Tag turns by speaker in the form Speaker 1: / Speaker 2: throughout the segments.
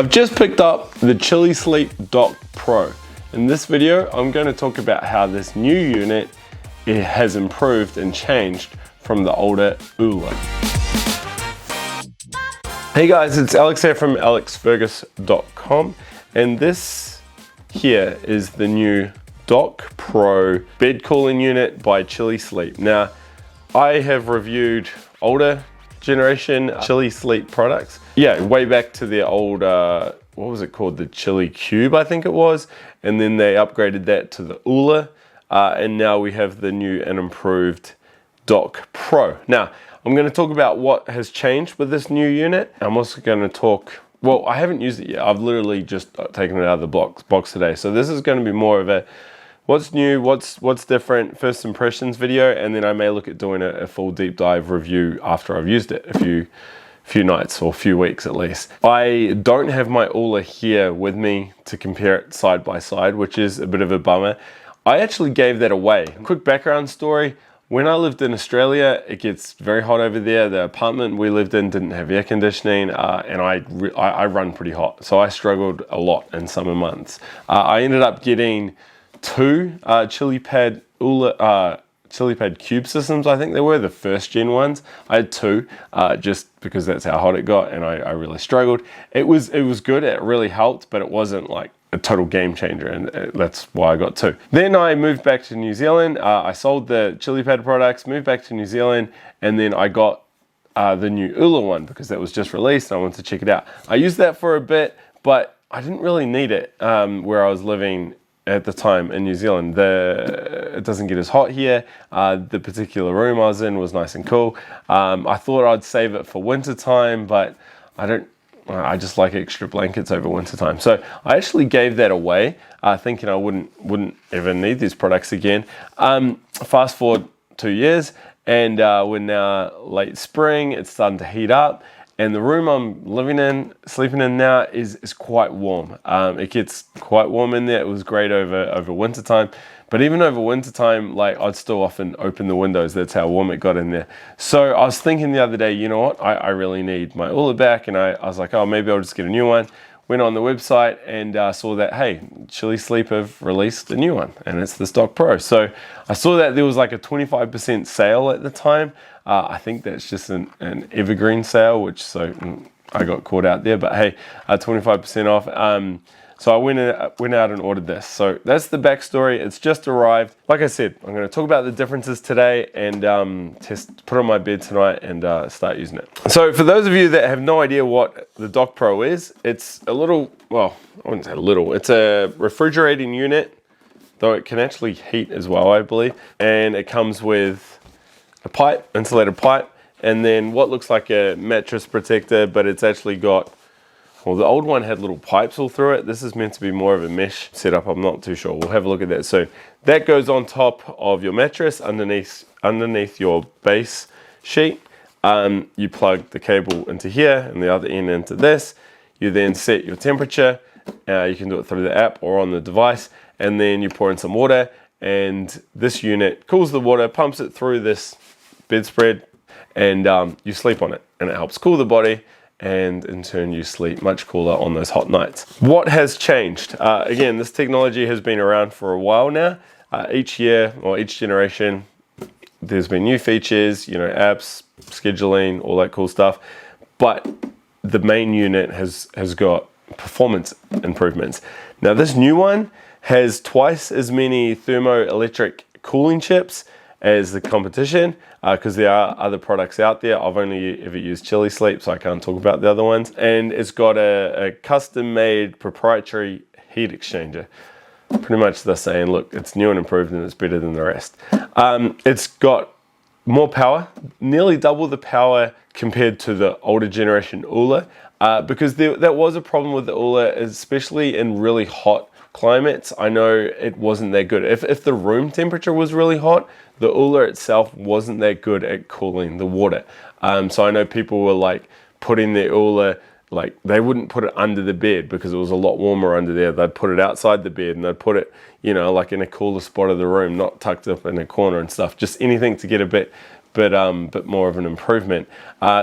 Speaker 1: I've just picked up the ChiliSleep DockPro. In this video, I'm going to talk about how this new unit has improved and changed from the older Ooler. Hey guys, it's Alex here from alexfergus.com, and this here is the new DockPro bed cooling unit by ChiliSleep. Now, I have reviewed older generation ChiliSleep products. Yeah, way back to the old, what was it called? The Chili Cube, I think it was. And then they upgraded that to the Ooler. And now we have the new and improved DockPro. Now, I'm going to talk about what has changed with this new unit. I'm also going to talk, well, I haven't used it yet. I've literally just taken it out of the box today. So this is going to be more of a what's new, what's different, first impressions video, and then I may look at doing a full deep dive review after I've used it a few nights or few weeks at least. I don't have my Ooler here with me to compare it side by side, which is a bit of a bummer. I actually gave that away. Quick background story. When I lived in Australia, it gets very hot over there. The apartment we lived in didn't have air conditioning, and I run pretty hot, so I struggled a lot in summer months. I ended up getting two ChiliPad Cube systems, I think they were, the first gen ones. I had two, just because that's how hot it got, and I really struggled. It was good, it really helped, but it wasn't like a total game changer, and that's why I got two. Then I moved back to New Zealand. I sold the ChiliPad products, moved back to New Zealand, and then I got the new Ooler one because that was just released and I wanted to check it out. I used that for a bit, but I didn't really need it where I was living at the time in New Zealand. It doesn't get as hot here. The particular room I was in was nice and cool. I thought I'd save it for winter time, but I just like extra blankets over winter time. So I actually gave that away, thinking I wouldn't ever need these products again. Fast forward 2 years, and we're now late spring. It's starting to heat up. And the room I'm sleeping in now is quite warm. It gets quite warm in there. It was great over winter time. But even over winter time, like, I'd still often open the windows. That's how warm it got in there. So I was thinking the other day, you know what? I really need my Ooler back. And I was like, oh, maybe I'll just get a new one. Went on the website and saw that, hey, ChiliSleep have released a new one, and it's this DockPro. So I saw that there was like a 25% sale at the time. I think that's just an evergreen sale, so I got caught out there, but hey, 25% off. So I went out and ordered this. So that's the backstory. It's just arrived. Like I said, I'm going to talk about the differences today and put it on my bed tonight and start using it. So for those of you that have no idea what the DockPro is, it's a little, well, I wouldn't say little, it's a refrigerating unit, though it can actually heat as well, I believe. And it comes with a pipe, insulated pipe, and then what looks like a mattress protector, but it's actually got, well, the old one had little pipes all through it. This is meant to be more of a mesh setup. I'm not too sure. We'll have a look at that soon. That goes on top of your mattress underneath your base sheet. You plug the cable into here and the other end into this. You then set your temperature. You can do it through the app or on the device. And then you pour in some water, and this unit cools the water, pumps it through this bedspread, and you sleep on it. And it helps cool the body, and in turn you sleep much cooler on those hot nights. What has changed? Again, this technology has been around for a while now. Each year or each generation, there's been new features, apps, scheduling, all that cool stuff. But the main unit has got performance improvements. Now this new one has twice as many thermoelectric cooling chips as the competition, because there are other products out there. I've only ever used ChiliSleep, so I can't talk about the other ones. And it's got a custom-made proprietary heat exchanger. Pretty much they're saying, look, it's new and improved and it's better than the rest. It's got more power, nearly double the power compared to the older generation Ooler, because that was a problem with the Ooler, especially in really hot climates. I know it wasn't that good. If the room temperature was really hot, the Ooler itself wasn't that good at cooling the water. So I know people were like putting their Ooler, like they wouldn't put it under the bed because it was a lot warmer under there. They'd put it outside the bed, and they'd put it, like in a cooler spot of the room, not tucked up in a corner and stuff. Just anything to get a bit bit more of an improvement.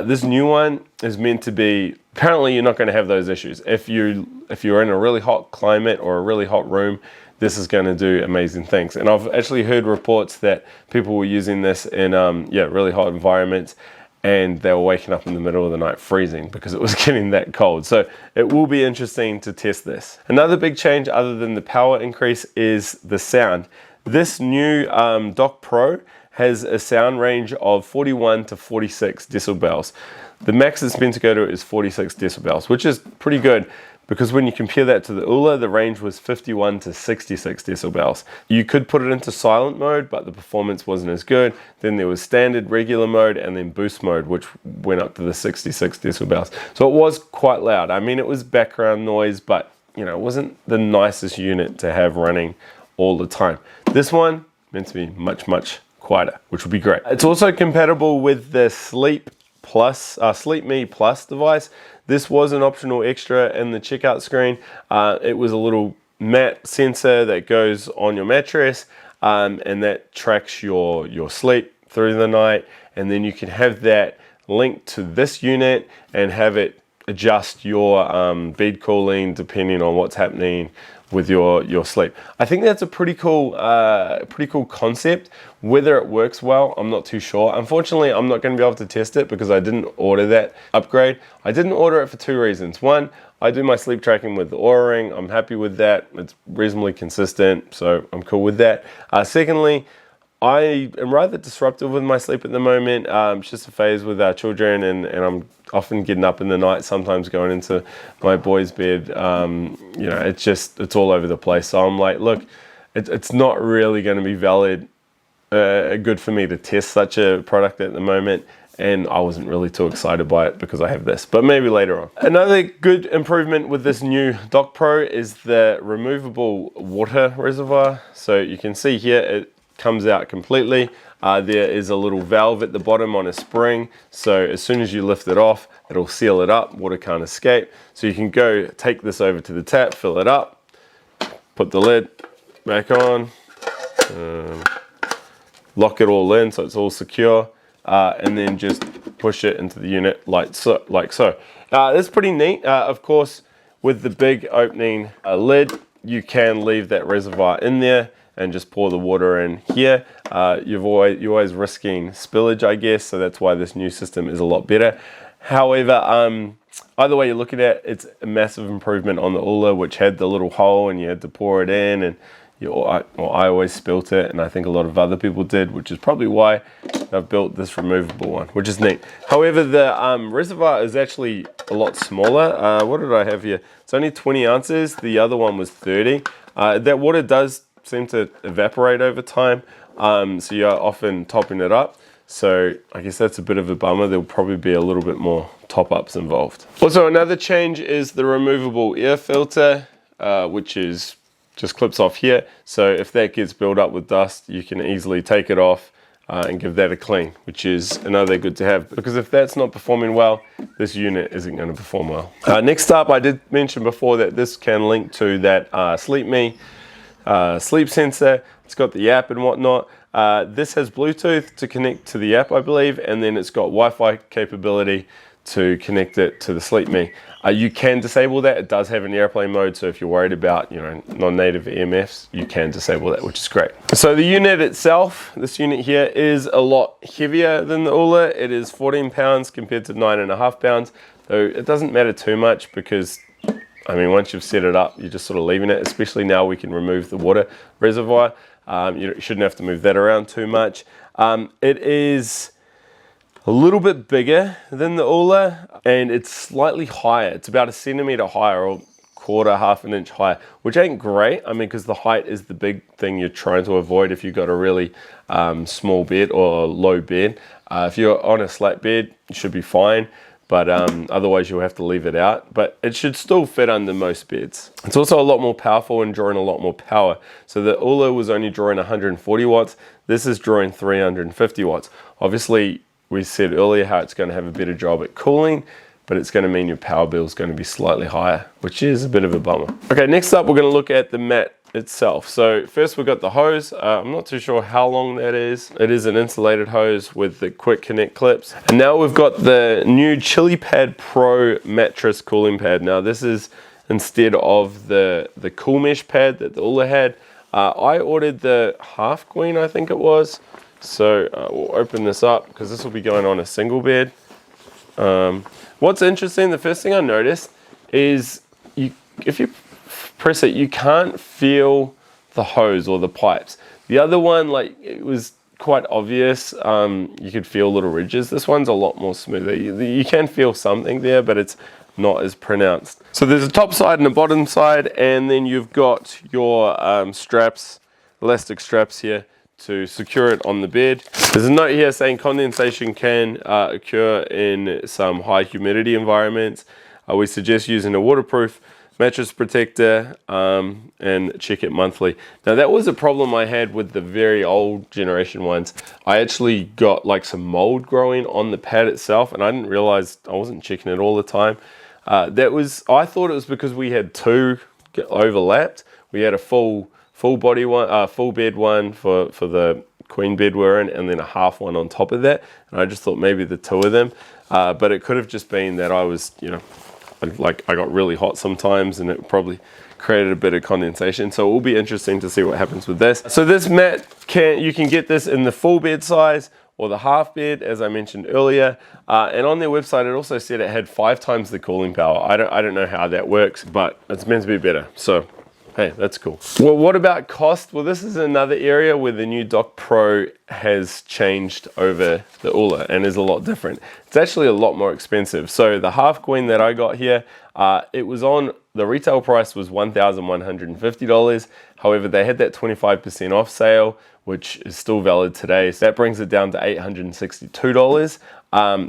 Speaker 1: This new one is meant to be, apparently you're not going to have those issues. If you're in a really hot climate or a really hot room, this is going to do amazing things. And I've actually heard reports that people were using this in really hot environments, and they were waking up in the middle of the night freezing because it was getting that cold. So it will be interesting to test this. Another big change other than the power increase is the sound. This new DockPro has a sound range of 41 to 46 decibels. The max it's meant to go to is 46 decibels, which is pretty good, because when you compare that to the Ooler, the range was 51 to 66 decibels. You could put it into silent mode, but the performance wasn't as good. Then there was standard regular mode and then boost mode, which went up to the 66 decibels. So it was quite loud. I mean, it was background noise, but you know, it wasn't the nicest unit to have running all the time. This one meant to be much, much quieter, which would be great. It's also compatible with the SleepMe Plus device. This was an optional extra in the checkout screen. It was a little mat sensor that goes on your mattress, and that tracks your sleep through the night, and then you can have that linked to this unit and have it adjust your bed cooling depending on what's happening with your sleep. I think that's a pretty cool concept. Whether it works well, I'm not too sure. Unfortunately, I'm not going to be able to test it because I didn't order that upgrade. I didn't order it for two reasons. One, I do my sleep tracking with the Ooler Ring. I'm happy with that. It's reasonably consistent, so I'm cool with that. Secondly, I am rather disruptive with my sleep at the moment. It's just a phase with our children, and I'm often getting up in the night, sometimes going into my boy's bed. You know, it's all over the place. So I'm like, look, it's not really going to be good for me to test such a product at the moment. And I wasn't really too excited by it because I have this, but maybe later on. Another good improvement with this new DockPro is the removable water reservoir. So you can see here, it comes out completely. There is a little valve at the bottom on a spring, so as soon as you lift it off, it'll seal it up, water can't escape. So you can go take this over to the tap, fill it up, put the lid back on, lock it all in so it's all secure, and then just push it into the unit like so. That's pretty neat. Of course, with the big opening lid, you can leave that reservoir in there and just pour the water in here. You're always risking spillage, I guess, so that's why this new system is a lot better. However, either way you look at it, it's a massive improvement on the Ooler, which had the little hole and you had to pour it in, and I always spilt it, and I think a lot of other people did, which is probably why I've built this removable one, which is neat. However, the reservoir is actually a lot smaller. What did I have here? It's only 20 ounces. The other one was 30. That water does seem to evaporate over time, so you're often topping it up. So I guess that's a bit of a bummer. There'll probably be a little bit more top-ups involved. Also, another change is the removable air filter, which is just clips off here. So if that gets built up with dust, you can easily take it off and give that a clean, which is another good to have, because if that's not performing well, this unit isn't going to perform well. Next up, I did mention before that this can link to that SleepMe sleep sensor. It's got the app and whatnot. This has Bluetooth to connect to the app, I believe, and then it's got Wi-Fi capability to connect it to the SleepMe. You can disable that. It does have an airplane mode, so if you're worried about, you know, non-native EMFs, you can disable that, which is great. So the unit itself, this unit here, is a lot heavier than the Ooler. It is 14 pounds compared to 9.5 pounds, though it doesn't matter too much because, I mean, once you've set it up, you're just sort of leaving it, especially now we can remove the water reservoir. You shouldn't have to move that around too much. It is a little bit bigger than the Ooler, and it's slightly higher. It's about 1 centimeter higher, or quarter, half an inch higher, which ain't great. I mean, because the height is the big thing you're trying to avoid if you've got a really small bed or a low bed. If you're on a slat bed, you should be fine, but otherwise you'll have to leave it out. But it should still fit under most beds. It's also a lot more powerful and drawing a lot more power. So the Ooler was only drawing 140 watts. This is drawing 350 watts. Obviously, we said earlier how it's going to have a better job at cooling, but it's going to mean your power bill is going to be slightly higher, which is a bit of a bummer. Okay, next up we're going to look at the mat itself. So first we've got the hose. I'm not too sure how long that is. It is an insulated hose with the quick connect clips. And now we've got the new ChiliPad Pro mattress cooling pad. Now this is instead of the cool mesh pad that the Ooler had. I ordered the half queen, I think it was. So we'll open this up because this will be going on a single bed. What's interesting, the first thing I noticed is if you press it, you can't feel the hose or the pipes. The other one, like, it was quite obvious. You could feel little ridges. This one's a lot more smoother. You can feel something there, but it's not as pronounced. So there's a top side and a bottom side, and then you've got your straps, elastic straps here to secure it on the bed. There's a note here saying condensation can occur in some high humidity environments. We suggest using a waterproof mattress protector and check it monthly. Now that was a problem I had with the very old generation ones. I actually got like some mold growing on the pad itself, and I didn't realize I wasn't checking it all the time. I thought it was because we had two overlapped. We had a full body one, full bed one for the queen bed we're in, and then a half one on top of that. And I just thought maybe the two of them, but it could have just been that I was, I got really hot sometimes, and it probably created a bit of condensation. So it will be interesting to see what happens with this. So this mat, you can get this in the full bed size or the half bed, as I mentioned earlier. And on their website, it also said it had 5 times the cooling power. I don't know how that works, but it's meant to be better. So hey, that's cool. Well, what about cost? Well, this is another area where the new DockPro has changed over the Ooler and is a lot different. It's actually a lot more expensive. So the half queen that I got here, the retail price was $1,150. However, they had that 25% off sale, which is still valid today. So that brings it down to $862.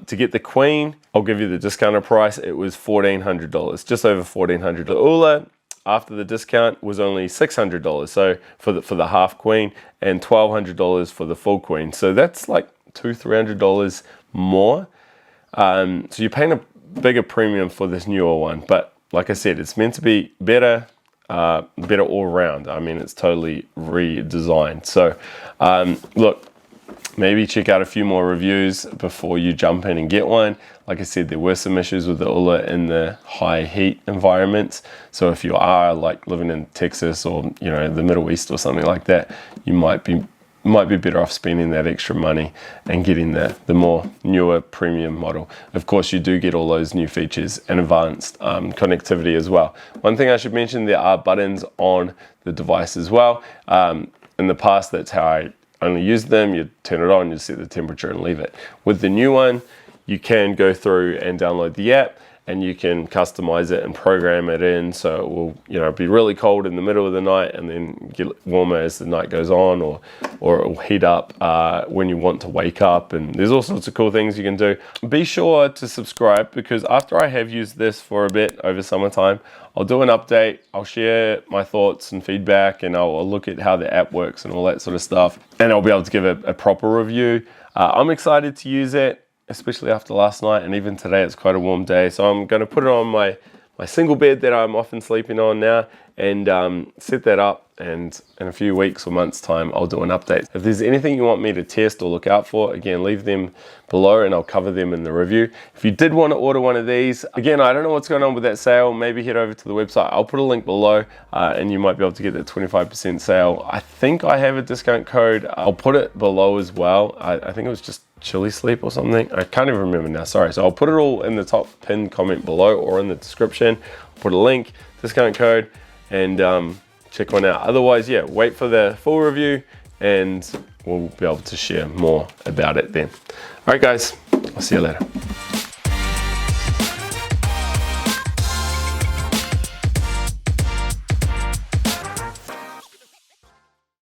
Speaker 1: To get the queen, I'll give you the discounted price. It was $1,400, just over $1,400. The Ooler, after the discount, was only $600. So for the half queen, and $1,200 for the full queen. So that's like $200-300 more. So you're paying a bigger premium for this newer one. But like I said, it's meant to be better all around. I mean, it's totally redesigned. So look, maybe check out a few more reviews before you jump in and get one. Like I said, there were some issues with the Ooler in the high heat environments. So if you are like living in Texas or the Middle East or something like that, you might be better off spending that extra money and getting the more newer premium model. Of course, you do get all those new features and advanced connectivity as well. One thing I should mention, there are buttons on the device as well. In the past, that's how I only use them. You turn it on, you set the temperature and leave it. With the new one, you can go through and download the app, and you can customize it and program it in so it will be really cold in the middle of the night and then get warmer as the night goes on, or it will heat up when you want to wake up. And there's all sorts of cool things you can do. Be sure to subscribe, because after I have used this for a bit over summertime, I'll do an update. I'll share my thoughts and feedback, and I'll look at how the app works and all that sort of stuff, and I'll be able to give a proper review. I'm excited to use it, especially after last night, and even today it's quite a warm day. So I'm going to put it on my single bed that I'm often sleeping on now, and set that up, and in a few weeks or months time I'll do an update. If there's anything you want me to test or look out for, again, leave them below and I'll cover them in the review. If you did want to order one of these, again, I don't know what's going on with that sale. Maybe head over to the website. I'll put a link below, and you might be able to get that 25% sale. I think I have a discount code. I'll put it below as well. I think it was just Chili Sleep or something. I can't even remember now, sorry. So I'll put it all in the top pinned comment below or in the description. I'll put a link, discount code, and check one out. Otherwise, yeah, wait for the full review and we'll be able to share more about it then. All right, guys, I'll see you later.